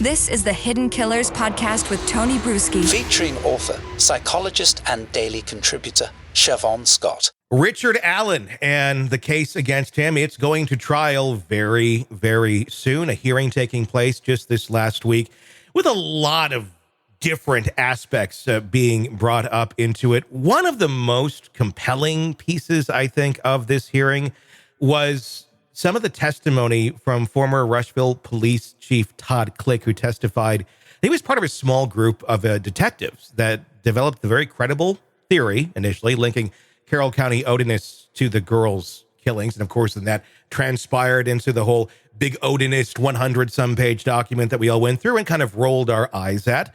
This is the Hidden Killers podcast with Tony Brueski. Featuring author, psychologist, and daily contributor, Shavaun Scott. Richard Allen and the case against him. It's going to trial very, very soon. A hearing taking place just this last week with a lot of different aspects being brought up into it. One of the most compelling pieces, I think, of this hearing was some of the testimony from former Rushville Police Chief Todd Click, who testified. He was part of a small group of detectives that developed the very credible theory, initially linking Carroll County Odinists to the girls' killings. And of course, then that transpired into the whole big Odinist 100-some page document that we all went through and kind of rolled our eyes at.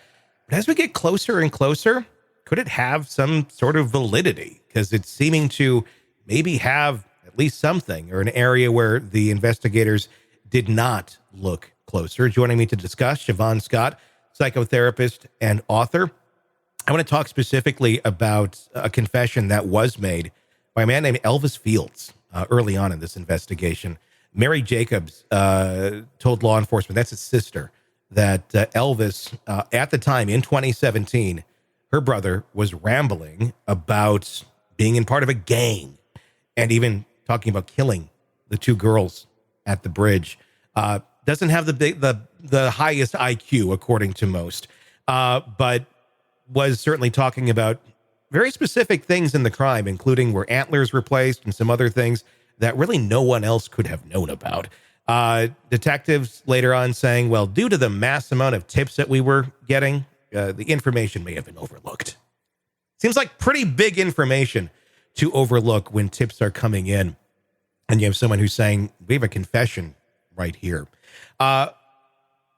But as we get closer and closer, could it have some sort of validity? Because it's seeming to maybe have at least something, or an area where the investigators did not look closer. Joining me to discuss, Shavaun Scott, psychotherapist and author. I want to talk specifically about a confession that was made by a man named Elvis Fields early on in this investigation. Mary Jacobs told law enforcement, that's his sister, that Elvis, at the time in 2017, her brother was rambling about being in part of a gang and even talking about killing the two girls at the bridge. Doesn't have the highest IQ, according to most, but was certainly talking about very specific things in the crime, including were antlers replaced and some other things that really no one else could have known about. Detectives later on saying, well, due to the mass amount of tips that we were getting, the information may have been overlooked. Seems like pretty big information to overlook when tips are coming in. And you have someone who's saying, we have a confession right here.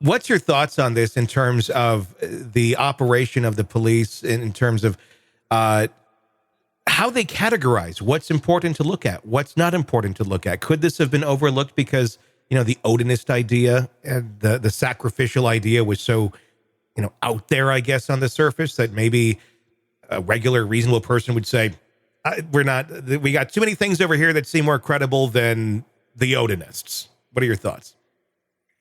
What's your thoughts on this in terms of the operation of the police, in terms of how they categorize what's important to look at, what's not important to look at? Could this have been overlooked because, the Odinist idea and the sacrificial idea was so, out there, I guess, on the surface that maybe a regular, reasonable person would say, we got too many things over here that seem more credible than the Odinists. What are your thoughts?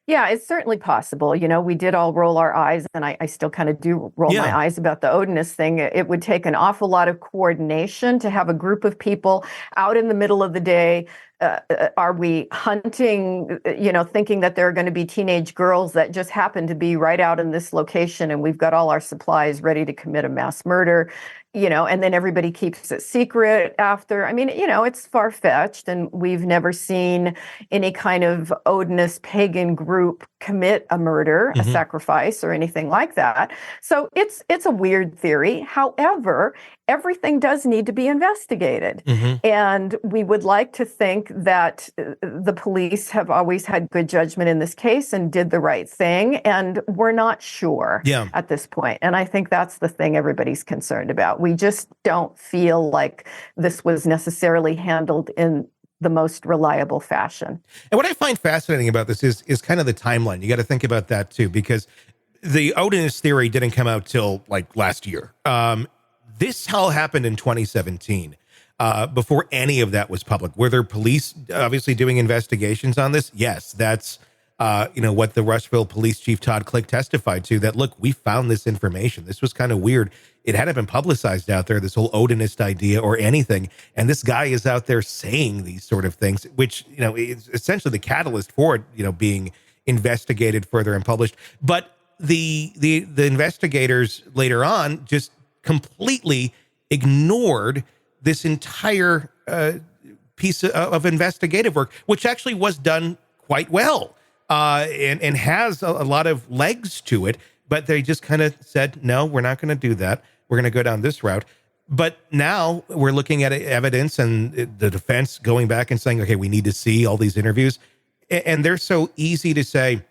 Yeah, it's certainly possible. We did all roll our eyes, and I still kind of do roll my eyes about the Odinist thing. It would take an awful lot of coordination to have a group of people out in the middle of the day. Are we hunting, thinking that there are going to be teenage girls that just happen to be right out in this location, and we've got all our supplies ready to commit a mass murder? And then everybody keeps it secret after. I mean, it's far-fetched, and we've never seen any kind of Odinist pagan group commit a murder, a sacrifice, or anything like that. So it's a weird theory. However, everything does need to be investigated. And we would like to think that the police have always had good judgment in this case and did the right thing. And we're not sure at this point. And I think that's the thing everybody's concerned about. We just don't feel like this was necessarily handled in the most reliable fashion. And what I find fascinating about this is kind of the timeline. You got to think about that too, because the Odinist theory didn't come out till like last year. This all happened in 2017, before any of that was public. Were there police obviously doing investigations on this? Yes, that's what the Rushville Police Chief Todd Click testified to, that, look, we found this information. This was kind of weird. It hadn't been publicized out there, this whole Odinist idea or anything. And this guy is out there saying these sort of things, which, is essentially the catalyst for it, being investigated further and published. But the investigators later on just completely ignored this entire piece of investigative work, which actually was done quite well. And has a lot of legs to it, but they just kind of said, no, we're not going to do that. We're going to go down this route. But now we're looking at evidence and the defense going back and saying, okay, we need to see all these interviews. And they're so easy to say,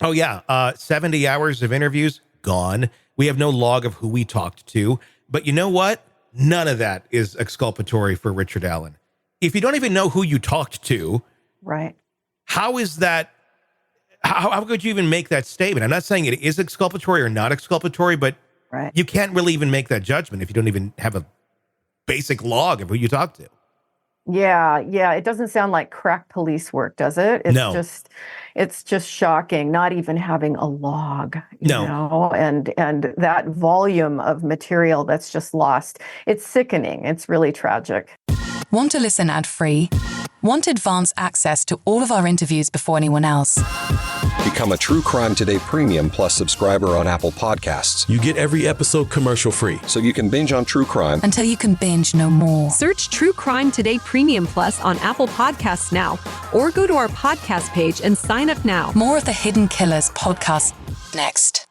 oh yeah, 70 hours of interviews, gone. We have no log of who we talked to. But you know what? None of that is exculpatory for Richard Allen. If you don't even know who you talked to, right? How is that? How could you even make that statement? I'm not saying it is exculpatory or not exculpatory, but you can't really even make that judgment if you don't even have a basic log of who you talked to. Yeah, it doesn't sound like crack police work, does it? No. It's just shocking, not even having a log, No. you know, and that volume of material that's just lost. It's sickening. It's really tragic. Want to listen ad-free? Want advanced access to all of our interviews before anyone else? Become a True Crime Today Premium Plus subscriber on Apple Podcasts. You get every episode commercial-free. So you can binge on true crime until you can binge no more. Search True Crime Today Premium Plus on Apple Podcasts now, or go to our podcast page and sign up now. More of the Hidden Killers podcast next.